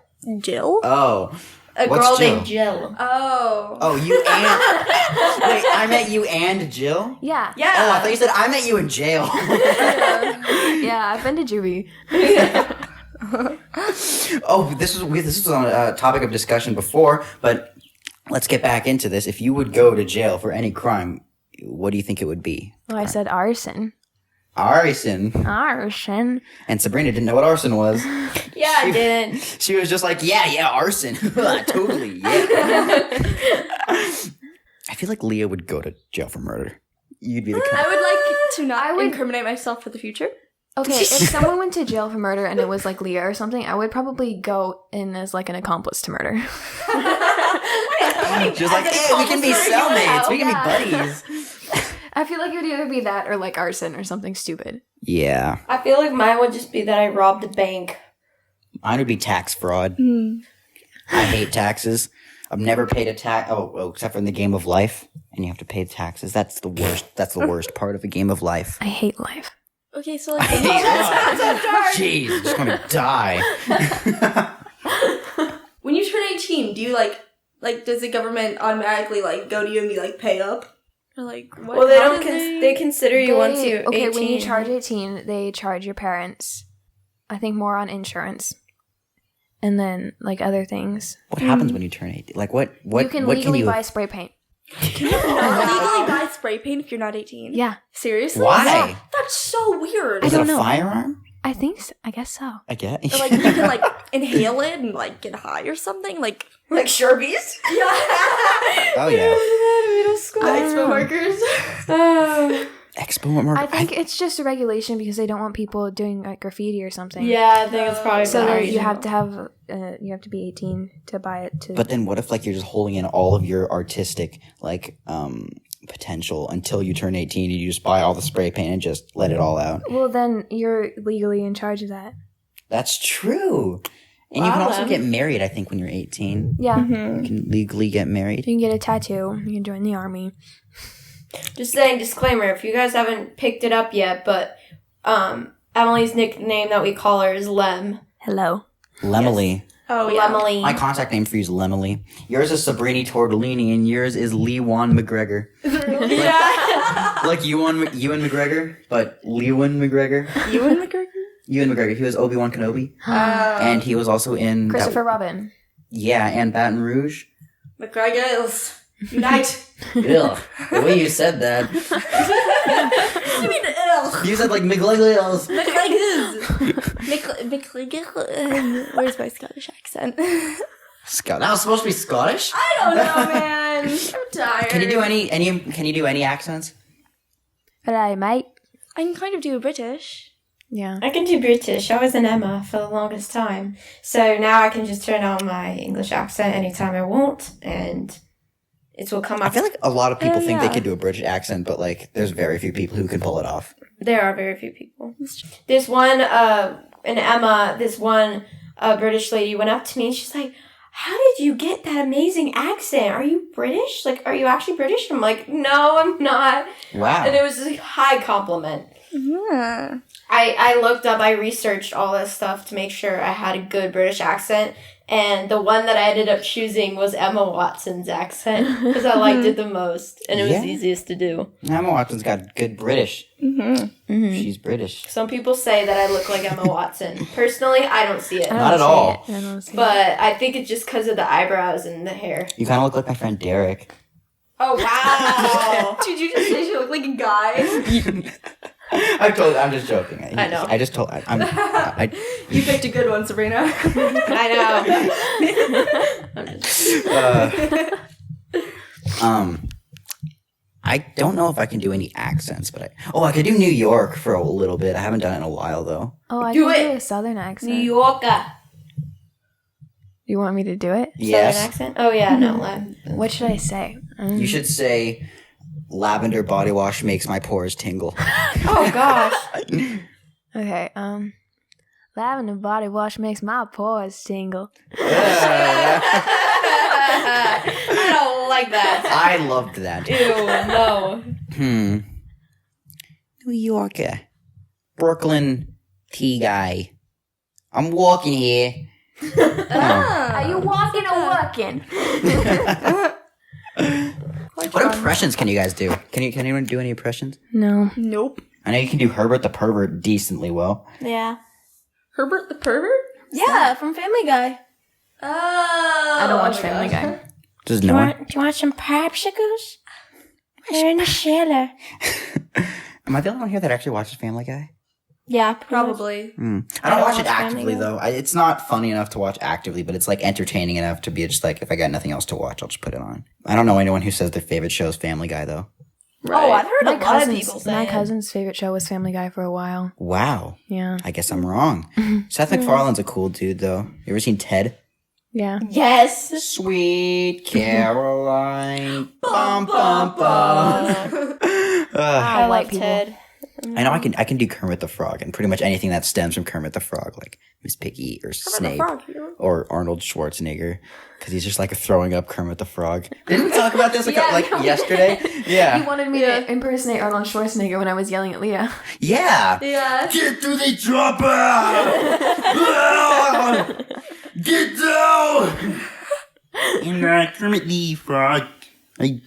Oh. A What's girl Jill? named Jill. Oh. Oh, you and... Wait, I met you and Jill? Yeah. Yeah. Oh, I thought you said I met you in jail. Yeah, I've been to juvie. Oh, this was on a topic of discussion before, but let's get back into this. If you would go to jail for any crime, what do you think it would be? Well, I said arson. Arson. Arson. And Sabrina didn't know what arson was. Yeah, I didn't. She was just like, yeah, arson. Totally, yeah. I feel like Leah would go to jail for murder. You'd be the kind. I would like to not incriminate myself for the future. Okay, if someone went to jail for murder and it was like Leah or something, I would probably go in as like an accomplice to murder. She was like, hey, we can be cellmates. We can be buddies. I feel like it would either be that or like arson or something stupid. Yeah. I feel like mine would just be that I robbed a bank. Mine would be tax fraud. I hate taxes. I've never paid a tax. Oh, except for in the game of life. And you have to pay taxes. That's the worst. That's the worst part of a game of life. I hate life. Okay, so like, Jeez, I'm just gonna die. when you turn 18, do you like does the government automatically like go to you and be like pay up? Or like what? Well, they how don't. do They consider you once you 18. Okay, when you charge 18, they charge your parents. I think more on insurance, and then like other things. What happens when you turn 18? Like what? You can what legally can you? buy spray paint. not legally buy spray paint if you're not 18? Yeah, Seriously? Why? Yeah. That's so weird. Is it don't a know. firearm? I think so. I guess so. I guess. Or, like you can like inhale it and like get high or something. Like like Sherbies. Oh yeah. Middle school expo markers. Expo marker. I think it's just a regulation because they don't want people doing like graffiti or something. Yeah, I think it's probably So the then reason. you have to have you have to be 18 to buy it. To But then what if like you're just holding in all of your artistic like potential until you turn 18 and you just buy all the spray paint and just let it all out? well, then you're legally in charge of that. That's true. And you can Wow, also then. get married, I think, when you're 18. Yeah, You can legally get married. you can get a tattoo. You can join the army. Just saying, disclaimer, if you guys haven't picked it up yet, but Emily's nickname that we call her is Lem. Hello. Lemily. Oh yeah. Lemily. My contact name for you is Lemily. Yours is Sabrini Tortellini, and yours is Lewan McGregor. Yeah. Like Ewan McGregor, but Lewan McGregor. Ewan McGregor? Ewan McGregor. He was Obi-Wan Kenobi. And he was also in... Christopher Robin. Yeah, and Baton Rouge. McGregor is Unite. Ugh. The way you said that. You mean ugh? You said like McGliggles. Where's my Scottish accent? Scott. That was supposed to be Scottish? I don't know, man. I'm tired. Can you do any accents? Hello, mate. I can kind of do a British. Yeah. I can do British. I was an Emma for the longest time. So now I can just turn on my English accent anytime I want, and it will come I up. feel like a lot of people think they yeah. can do a British accent, but like there's very few people who can pull it off. There are very few people. This one, an Emma, this one British lady went up to me and she's like, "How did you get that amazing accent? Are you British? Like, are you actually British?" I'm like, "No, I'm not." Wow. And it was a high compliment. Yeah. I looked up, I researched all this stuff to make sure I had a good British accent. And the one that I ended up choosing was Emma Watson's accent because I liked it the most. And it was easiest to do. Emma Watson's got good British. Mm-hmm. She's British. Some people say that I look like Emma Watson. Personally, I don't see it. Not at all. I don't see it. But I think it's just because of the eyebrows and the hair. You kind of look like my friend Derek. Oh, wow. Did you just say she looked like a guy? I'm just joking. I know. I just told. You picked a good one, Sabrina. I know. I don't know if I can do any accents, but I could do New York for a little bit. I haven't done it in a while though. Oh, I Do can it. do a southern accent. New Yorker. You want me to do it? Yes. Southern accent? Oh, yeah, no. What should I say? You should say, "Lavender body wash makes my pores tingle." Oh, gosh. Okay, lavender body wash makes my pores tingle. I don't like that. I loved that. Ew, no. New Yorker. Brooklyn tea guy. I'm walking here. Are you walking or working? What impressions can you guys do? Can anyone do any impressions? No. Nope. I know you can do Herbert the Pervert decently well. Yeah. Herbert the pervert? Yeah, from Family Guy. Oh. I don't watch Family Guy. Does no one? Do you want some popsicles? They're in the cellar. Am I the only one here that actually watches Family Guy? Yeah, Probably. I don't don't watch it watch Family actively Guy. though. It's not funny enough to watch actively, but it's like entertaining enough to be just like if I got nothing else to watch, I'll just put it on. I don't know anyone who says their favorite show is Family Guy though. Oh, I've heard a lot of people say My it. cousin's favorite show was Family Guy for a while. Wow. Yeah. I guess I'm wrong. Seth MacFarlane's a cool dude though. You ever seen Ted? Yeah. Yes. Sweet Caroline. Bum bum bum. I white love people. Ted. I know I can do Kermit the Frog and pretty much anything that stems from Kermit the Frog, like Miss Piggy or Snape or Arnold Schwarzenegger, because he's just like throwing up Kermit the Frog. Didn't we talk about this yesterday? Yeah. He wanted me to impersonate Arnold Schwarzenegger when I was yelling at Leah. Yeah. Yeah. Get through the chopper! Get down! And Kermit the Frog. I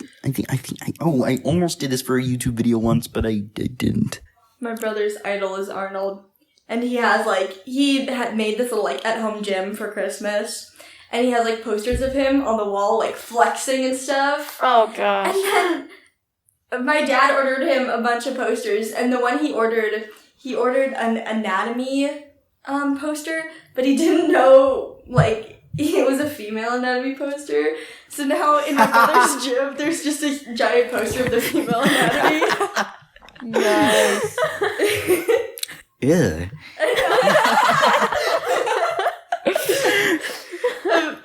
almost did this for a YouTube video once, but I didn't. My brother's idol is Arnold. And he has he had made this little at-home gym for Christmas. And he has posters of him on the wall flexing and stuff. Oh, gosh. And then my dad ordered him a bunch of posters, and the one he ordered an anatomy poster, but he didn't know it was a female anatomy poster. So now in my brother's gym, there's just a giant poster of the female anatomy. Nice. Yeah. And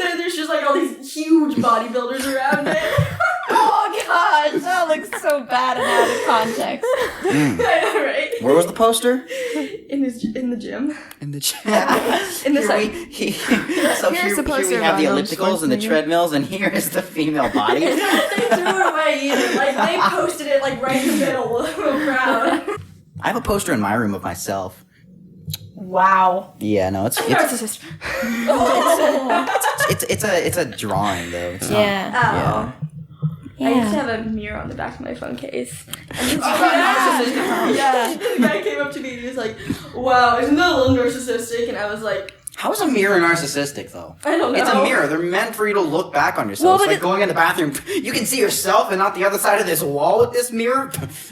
then there's just all these huge bodybuilders around it. Oh, gosh. That looks so bad and out of context. I know, right? Where was the poster? In the gym. In the gym. In the Here side. here the poster we of have the Arnold ellipticals and the Schwarzenegger. treadmills, and here is the female body. They threw it away either. They posted it right in the middle of a crowd. I have a poster in my room of myself. Wow. Yeah, no, it's Narcissist. it's a drawing though. It's not- Yeah. Oh. I used to have a mirror on the back of my phone case. And this Yeah. the guy came up to me and he was like, "Wow, isn't that a little narcissistic?" And I was like, How is a mirror narcissistic, though? I don't know. It's a mirror. They're meant for you to look back on yourself. Well, It's like going in the bathroom. You can see yourself and not the other side of this wall with this mirror. If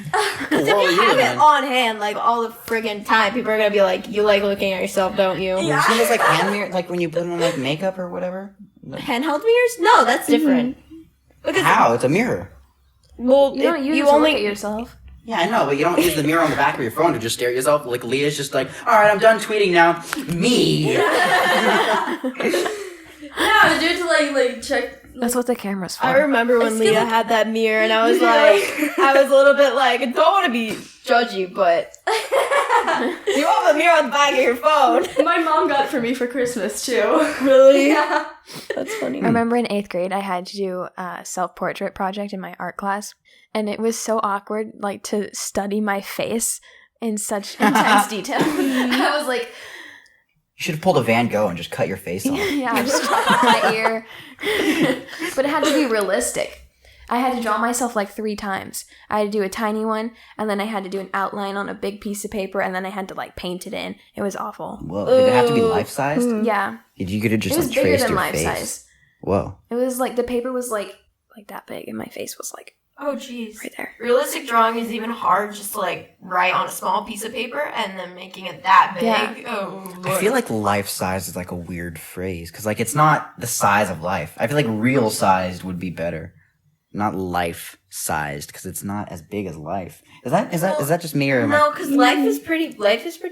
you have it on hand, like, all the friggin' time, people are gonna be like, you like looking at yourself, don't you? You see those, like, hand mirror, like, when you put on, like, makeup or whatever? Handheld mirrors? No, that's different. Because, How? It's a mirror. well, You don't use you it to only... look at yourself. Yeah, I know, but you don't use the mirror on the back of your phone to just stare at yourself. Like, Leah's just like, alright, I'm done tweeting now. Me! Yeah, I do it to like check. That's what the camera's for. I remember when Leah had that mirror, and I was like, I was a little bit like, I don't want to be judgy, but you have a mirror on the back of your phone. My mom got it for me for Christmas too. Really? Yeah. That's funny. I remember in 8th grade, I had to do a self-portrait project in my art class, and it was so awkward, like, to study my face in such intense detail. I was like, You should have pulled a Van Gogh and just cut your face off. yeah, I just chopped my ear. But it had to be realistic. I had to draw myself like 3 times. I had to do a tiny one, and then I had to do an outline on a big piece of paper, and then I had to like paint it in. It was awful. Whoa, did it have to be life-sized? Yeah. You could have just It was like bigger traced than your life face. size. Whoa. It was like the paper was like that big, and my face was like Oh, jeez. right there. Realistic drawing is even hard, just to like write on a small piece of paper and then making it that big. Yeah. Oh, Lord. I feel like life-sized is like a weird phrase, because like it's not the size of life. I feel like real-sized would be better. Not life-sized, because it's not as big as life. Is that just me or am I- No, because life is pretty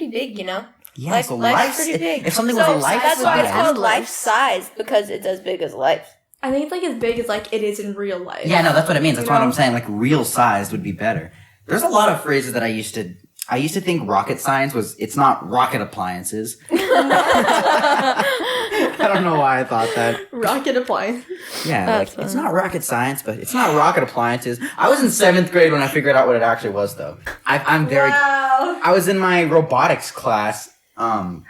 big, you know. Yeah, Life, so life's life's pretty big. If something was a life that's why it's size- called life size, because it's as big as life. I think it's like as big as like it is in real life. Yeah, no, that's what it means. That's You what know? I'm saying. Like real-sized would be better. There's a lot of phrases that I used to think rocket science was, it's not rocket appliances. I don't know why I thought that. Rocket appliance. Yeah, That's like, it's not rocket science, but it's not rocket appliances. I was in 7th grade when I figured out what it actually was, though. I'm very... Wow. I was in my robotics class, and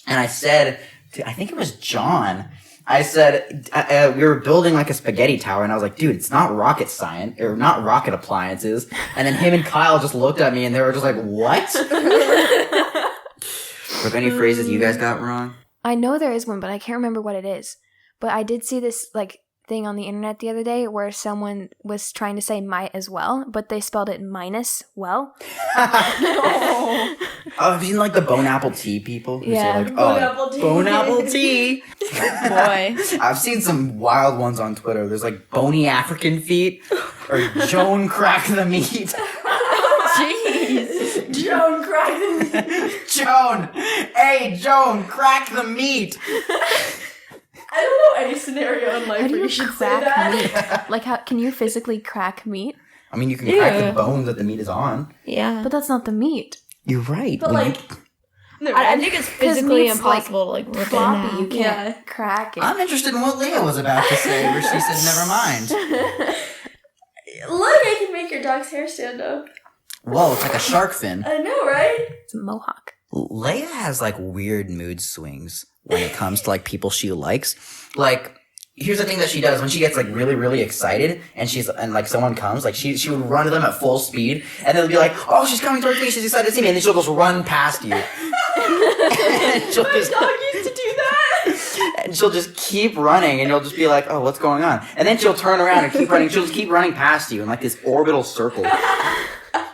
I said to, I think it was John, I said, we were building like a spaghetti tower, and I was like, dude, it's not rocket science, or not rocket appliances. And then him and Kyle just looked at me, and they were just like, what? Were there any phrases you guys got wrong? I know there is one, but I can't remember what it is. But I did see this like thing on the internet the other day where someone was trying to say might as well, but they spelled it minus well. Oh, have you seen like the bone apple tea people? Who Yeah. say, like, Bone apple tea. Bone apple tea. Boy. I've seen some wild ones on Twitter. There's like bony African feet, or Joan crack the meat. Jeez. Joan cracked. Joan! Hey, Joan, crack the meat! I don't know any scenario in life How do where you you should say crack that. meat? Like, how can you physically crack meat? I mean, you can crack Yeah. the bones that the meat is on. Yeah. But that's not the meat. You're right. But When like, no, I think it's physically meat's, like, impossible to like rip it in Floppy, you half. can't Yeah. crack it. I'm interested in what Leah was about to say, where she said, never mind. look, I can make your dog's hair stand up. Whoa, it's like a shark fin. I know, right? It's a mohawk. Leia has like weird mood swings when it comes to like people she likes. Like, here's the thing that she does when she gets like really, really excited and like someone comes, like she would run to them at full speed and they'll be like, oh, she's coming towards me, she's excited to see me, and then she'll just run past you. And she'll My just, dog used to do that. and she'll just keep running and you'll just be like, oh, what's going on? And then she'll turn around and keep running. She'll just keep running past you in like this orbital circle.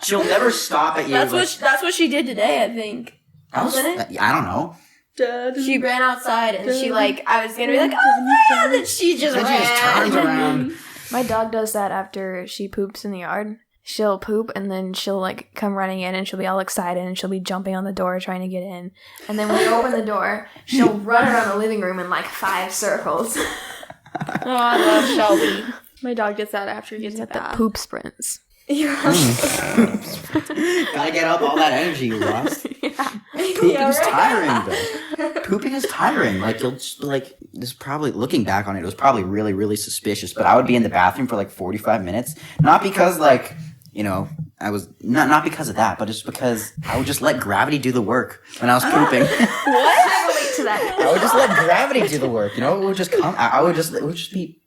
She'll never stop at you. That's like, that's what she did today, I think. Wasn't it? I don't know. She ran outside and she like, I was gonna be like, oh my god, then she just Then she just turns ran. around. My dog does that after she poops in the yard. She'll poop and then she'll like come running in and she'll be all excited and she'll be jumping on the door trying to get in. And then when you open the door, she'll run around the living room in like 5 circles. Oh, I love Shelby. My dog gets that after he gets a At the bath. poop sprints. Yeah. Gotta get up all that energy you lost. Pooping's tiring, though. Pooping is tiring. Like, you'll just, like, this probably, looking back on it, it was probably really, really suspicious, but I would be in the bathroom for like 45 minutes. Not because, like, you know, I was, not because of that, but just because I would just let gravity do the work when I was pooping. I relate to that. I would just let gravity do the work, you know? It would just come, it would just be,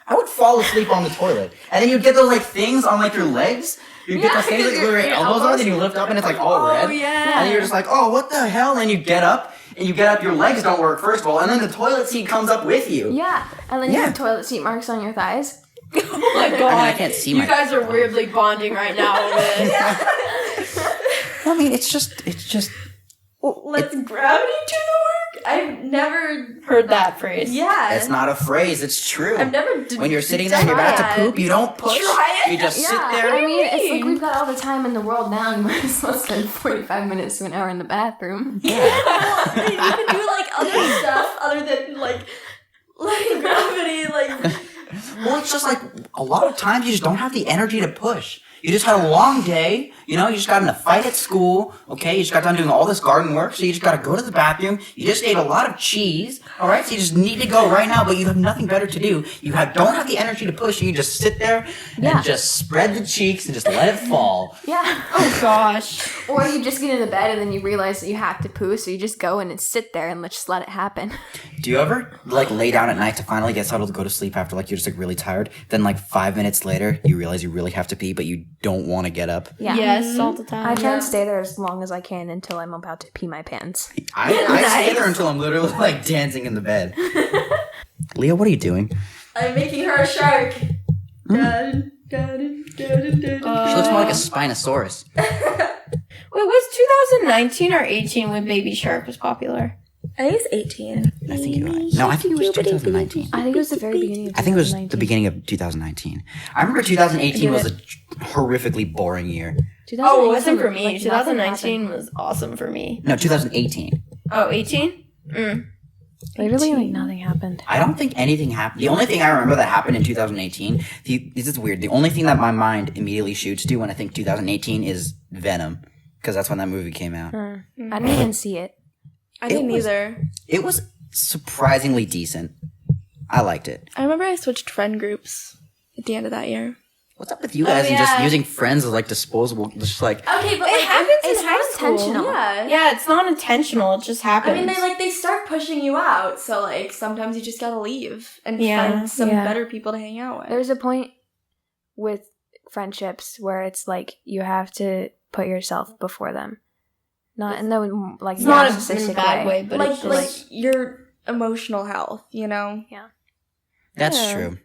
I would fall asleep on the toilet. And then you'd get those, like, things on, like, your legs. You'd get those things, like, where your elbows are, then you lift up and it's, like, all red. yeah. And you're just like, oh, what the hell? And you get up, and you get up, your legs don't work first of all, and then the toilet seat comes up with you. Yeah, and then you Yeah. have toilet seat marks on your thighs. Oh my god. I mean, I can't see you my. guys are weirdly bonding right now with it. I mean, it's just. Let's gravity to the work. I've never. Heard that phrase. Yeah. It's not a phrase. It's true. I've never. When you're sitting there and you're about to Try poop, you don't push. Try it. You just sit Yeah, there. I mean, it's like we've got all the time in the world now. You might as well spend 45 minutes to an hour in the bathroom. You can do like other stuff other than like gravity. Like. Well, it's just like a lot of times you just don't have the energy to push. You just had a long day, you just got in a fight at school, okay? You just got done doing all this garden work, so you just gotta go to the bathroom. You just ate a lot of cheese, alright? So you just need to go right now, but you have nothing better to do. You don't have the energy to push, you just sit there and just spread the cheeks and just let it fall. Yeah. Oh gosh. Or you just get into bed and then you realize that you have to poo, so you just go in and sit there and just let it happen. Do you ever, lay down at night to finally get settled to go to sleep after, you're just, really tired? Then, 5 minutes later, you realize you really have to pee, but you don't want to get up? Yeah. Yes, all the time. I try and stay there as long as I can until I'm about to pee my pants. I stay there until I'm literally, dancing in the bed. Leah, what are you doing? I'm making her a shark. She looks more like a Spinosaurus. Wait, was 2019 or 18 when Baby Shark was popular? I think it's 18. I think you're right. No, I think it was 2019. I think it was the very beginning of 2019. I think it was the beginning of 2019. I remember 2018 was a horrifically boring year. Oh, it wasn't for me. 2019 was awesome for me. No, 2018. Oh, 18? Literally, nothing happened. I don't think anything happened. The only thing I remember that happened in 2018, this is weird. The only thing that my mind immediately shoots to when I think 2018 is Venom, because that's when that movie came out. I didn't even see it. I didn't either. It was surprisingly decent. I liked it. I remember I switched friend groups at the end of that year. What's up with you guys and just using friends as disposable? Just Okay, but It happens it's in high not school. intentional. yeah. Yeah, it's not intentional. It just happens. I mean, they start pushing you out, so sometimes you just gotta leave and find some better people to hang out with. There's a point with friendships where it's you have to put yourself before them. Not in the it's not in a narcissistic bad way, but it's just your emotional health, That's true.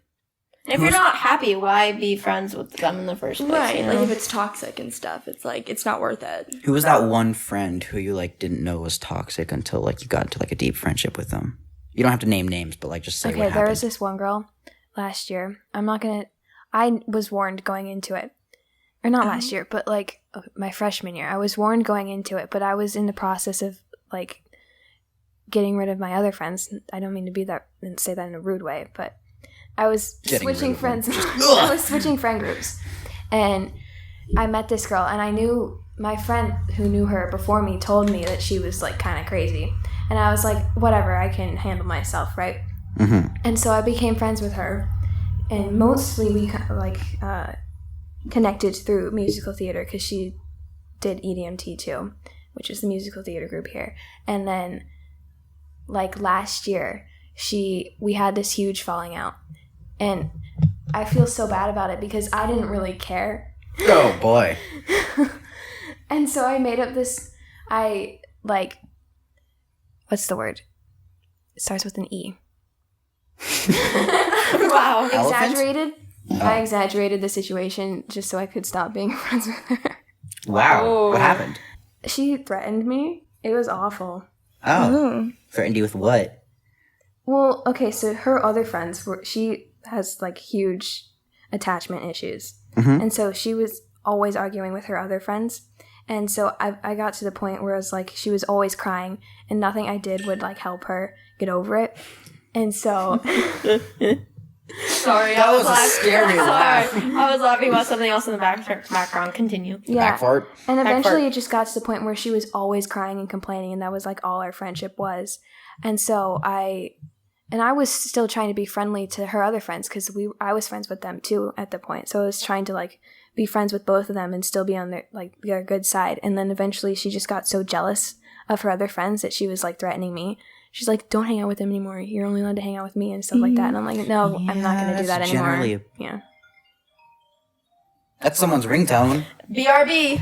if you're not happy, why be friends with them in the first place? Right? You know? If it's toxic and stuff, it's it's not worth it. Who was that one friend who you didn't know was toxic until you got into a deep friendship with them? You don't have to name names, but just say what happened. There was this one girl last year. I was warned going into it. Or not last year, but my freshman year. I was warned going into it, but I was in the process of getting rid of my other friends. I don't mean to be that and say that in a rude way, but I was switching friends. I was switching friend groups. And I met this girl, and I knew my friend who knew her before me told me that she was kind of crazy. And I was like, whatever, I can handle myself, right? Mm-hmm. And so I became friends with her. And mostly we connected through musical theater because she did EDMT too, which is the musical theater group here. And then last year we had this huge falling out, and I feel so bad about it because I didn't really care. Oh boy. And so I made up this, what's the word? It starts with an E. wow. Exaggerated. I exaggerated the situation just so I could stop being friends with her. Wow. Oh. What happened? She threatened me. It was awful. Oh. Threatened you with what? Well, okay, so her other friends she has huge attachment issues. Mm-hmm. And so she was always arguing with her other friends. And so I got to the point where it was she was always crying and nothing I did would help her get over it. And so Sorry, That was a scary laugh. I was laughing about something else in the background. Continue. yeah. Back fart? And eventually fart. it just got to the point where she was always crying and complaining, and that was all our friendship was. And so I was still trying to be friendly to her other friends because I was friends with them too at the point. So I was trying to be friends with both of them and still be on their good side. And then eventually she just got so jealous of her other friends that she was threatening me. She's don't hang out with them anymore. You're only allowed to hang out with me and stuff like that. And I'm no, I'm not going to do that that's anymore. generally Yeah. That's someone's ringtone. BRB.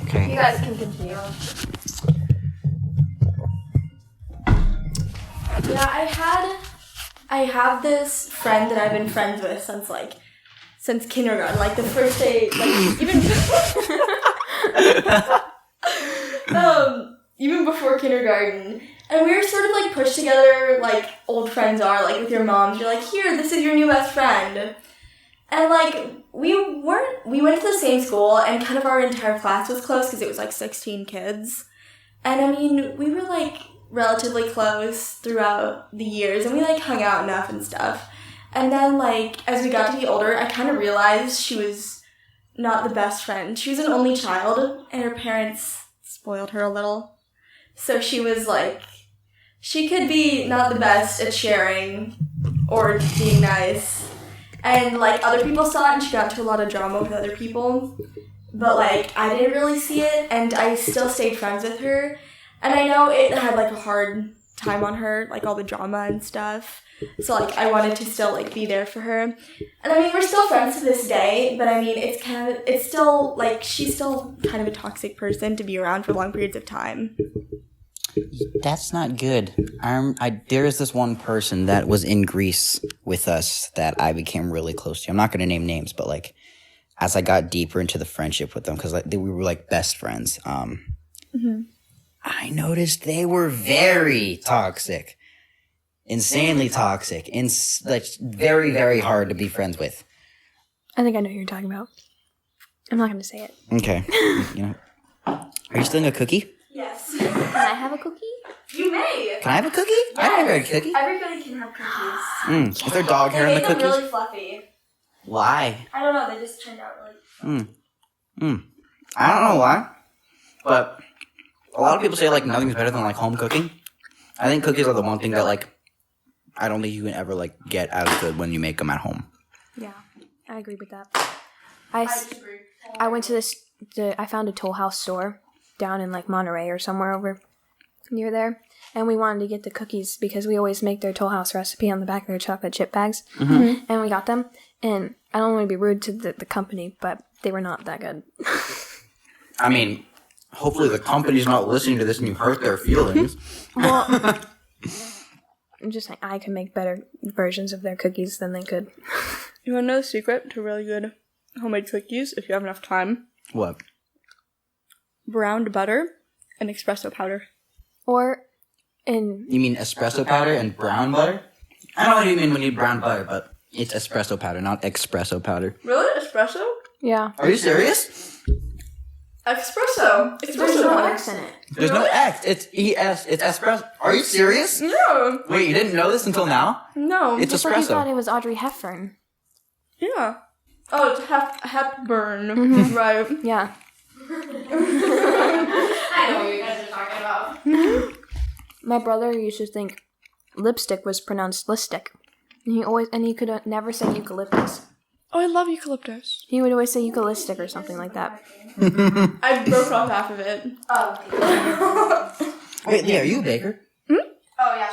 Okay. You guys can continue. Yeah, I have this friend that I've been friends with since kindergarten. Like the first day, like even before kindergarten. And we were sort of like pushed together like old friends are, like with your moms. You're like, here, this is your new best friend. And like we went to the same school, and kind of our entire class was close because it was like 16 kids. And I mean, we were like relatively close throughout the years, and we like hung out enough and stuff. And then like as we got to be older, I kind of realized she was not the best friend. She was an only child, and her parents spoiled her a little. So she was like, she could be not the best at sharing or being nice. And like other people saw it, and she got into a lot of drama with other people. But like I didn't really see it, and I still stayed friends with her. And I know it had like a hard time on her, like all the drama and stuff. So like I wanted to still like be there for her. And I mean, we're still friends to this day, but I mean, it's still like she's still kind of a toxic person to be around for long periods of time. That's not good. There is this one person that was in Greece with us that I became really close to. I'm not going to name names, but like as I got deeper into the friendship with them, because like we were like best friends, I noticed they were very toxic, insanely toxic, like very, very hard to be friends with. I think I know who you're talking about. I'm not going to say it. Okay. Are you stealing a cookie? Yes. Can I have a cookie? You may. Can I have a cookie? I never had a cookie. Everybody can have cookies. Is there dog hair in the They make them cookies? really fluffy. Why? I don't know, they just turned out really I don't know why, but a lot of people say like nothing's better than like home cooking. I think cookies are the one thing that like I don't think you can ever like get as good when you make them at home. Yeah, I agree with that. I went to I found a Toll House store down in like Monterey or somewhere over near there, and we wanted to get the cookies because we always make their Toll House recipe on the back of their chocolate chip bags. And we got them, and I don't want to be rude to the company, but they were not that good. I mean, hopefully the company's not listening to this and you hurt their feelings. Well, I'm just saying I can make better versions of their cookies than they could. You want to know the secret to really good homemade cookies if you have enough time? What? Browned butter and espresso powder. Or You mean espresso powder and brown butter? I know what you mean when you brown butter, but it's espresso powder, not espresso powder. Really? Espresso? yeah, Are you serious? Espresso. there's Espresso no powder. X in it. There's no X. It's ES. It's espresso. Are you serious? No. Wait, you didn't know this until now? No. It's Just like you thought espresso. it was Audrey Hepburn. Yeah. Oh, it's Hepburn. Right. Yeah. I know what you guys are talking about. My brother used to think lipstick was pronounced listic. He could never say eucalyptus. Oh, I love eucalyptus. He would always say eucalyptic or something like that. I broke off half of it. Wait, Leah, are you a baker? Oh yeah,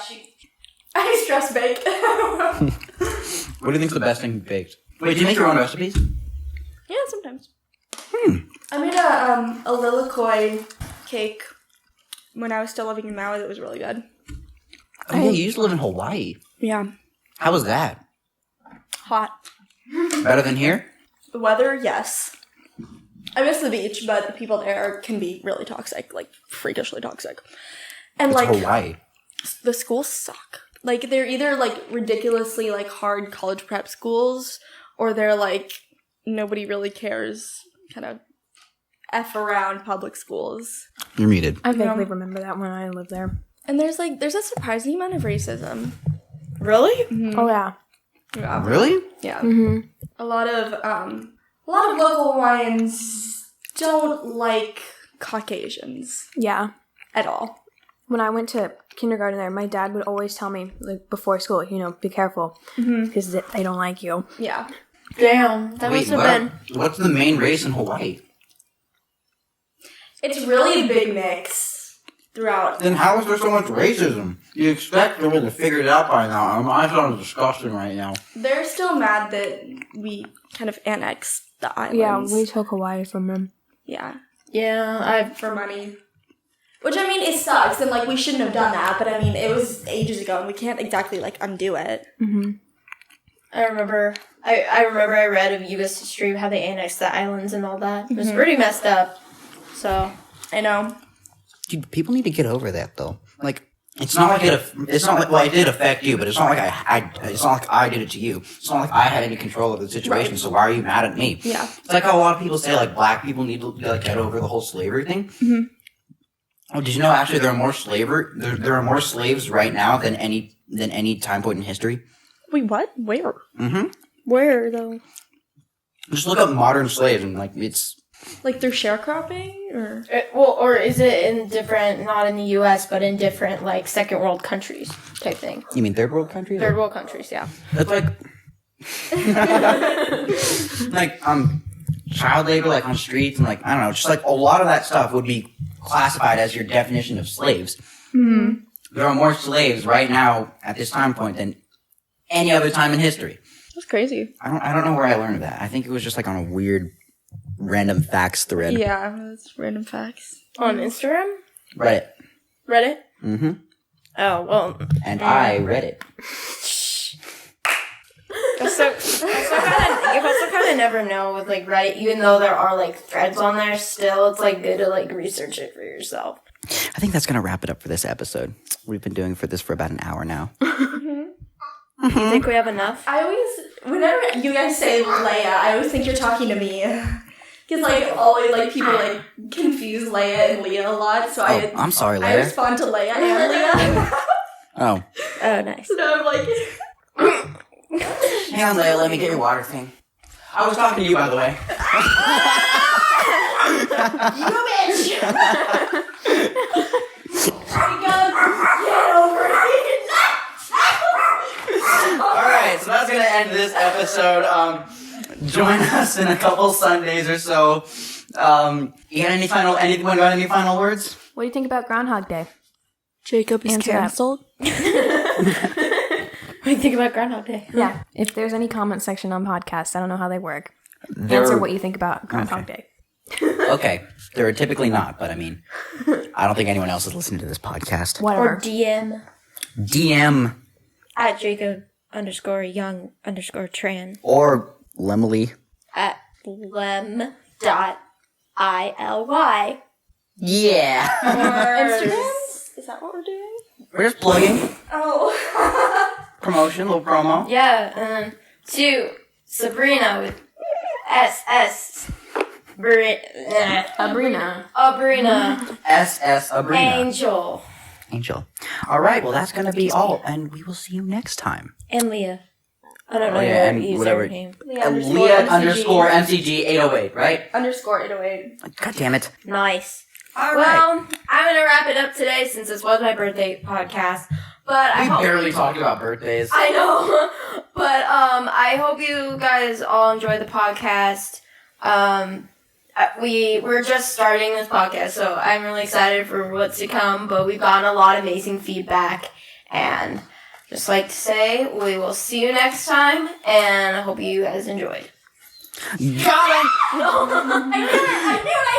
I stress bake. What do you think's the best thing you baked? Wait, do you make your own recipes? Yeah, sometimes. I made a lilikoi cake when I was still living in Maui that was really good. Oh, yeah, you used to live in Hawaii. Yeah. How was that? Hot. Better than here? The weather, yes. I miss the beach, but the people there can be really toxic, like freakishly toxic. And It's like Hawaii. the schools suck. Like they're either like ridiculously like hard college prep schools, or they're like nobody really cares kind of F around public schools. You're muted. I vaguely remember that when I lived there. And there's a surprising amount of racism. Really? Oh yeah. Yeah. Really? Yeah. Mm-hmm. A lot of local Hawaiians don't like Caucasians Yeah. at all. When I went to kindergarten there, my dad would always tell me, like, before school, be careful, because they don't like you. Yeah. Damn, that Wait, must have been. what's the main race in Hawaii? It's really a big mix throughout. Then how is there so much racism? You expect them to figure it out by now. I sound disgusting right now. They're still mad that we kind of annexed the islands. Yeah, we took Hawaii from them. Yeah. Yeah, For money. Which, I mean, it sucks, and, like, we shouldn't have done that, but, I mean, it was ages ago, and we can't exactly, like, undo it. Mm-hmm. I remember I read of U.S. history, how they annexed the islands and all that. It was pretty messed up. So, I know. Dude, people need to get over that though. Like, it's not like well, it did affect you, but it's not like it's not like I did it to you. It's not like I had any control of the situation. So why are you mad at me? Yeah. It's like how a lot of people say like black people need to like get over the whole slavery thing. Mm-hmm. Oh, did you know actually there are more slaves right now than any time point in history? Wait, what? Where? Mm-hmm. Where, though? Just look up modern slaves and like it's Like, they're sharecropping, or? or is it in different, not in the U.S., but in different, like, second world countries type thing? you mean third world countries? Third world countries, yeah. It's like like child labor like on streets and like I don't know, just like a lot of that stuff would be classified as your definition of slaves. Mm-hmm. There are more slaves right now at this time point than any other time in history. That's crazy. I don't know where I learned that. I think it was just like on a weird random facts thread. Yeah, that's random facts. On Instagram? Reddit. Reddit? Mm-hmm. Oh, well. And I read it. You also kind of never know with, like, Reddit, even though there are, like, threads on there, still, it's, like, good to, like, research it for yourself. I think that's gonna wrap it up for this episode. We've been doing this for about an hour now. You think we have enough? I always, whenever you guys say Leia, I always think you're talking to me. Because, like, always, like, people, like, confuse Leia and Leah a lot, so I'm sorry, I Leia. respond to Leia and Leah. Oh. Oh, nice. So I'm like... Hang on, Leia, let me get your water thing. I was talking to you, by the way. You bitch! Get over it! Alright, so that's gonna end this episode. Join us in a couple Sundays or so. You got any final words? What do you think about Groundhog Day? Jacob is Answer that. canceled. What do you think about Groundhog Day? Yeah. If there's any comment section on podcasts, I don't know how they work. Answer what you think about Groundhog Day. Okay. There are typically not, but I mean, I don't think anyone else is listening to this podcast. Whatever. Or DM DM at Jacob_young_tran or Lemily. at lem.ily. Yeah. Instagram? Is that what we're doing? We're just plugging. Oh. Promotion, little promo. Yeah, and then to Sabrina with SS. Sabrina. Abrina. SS Sabrina. Angel. All right, well, that's going to be all, and we will see you next time. And Leah. I don't know yeah, your and whatever. username. Leah_MCG808, right? _808. God damn it. Nice. All right. Well, I'm going to wrap it up today since this was my birthday podcast. But I We hope... barely talked about birthdays. I know. But I hope you guys all enjoy the podcast. We're just starting this podcast, so I'm really excited for what's to come, but we've gotten a lot of amazing feedback, and just like to say, we will see you next time, and I hope you guys enjoyed. Got it! I knew it!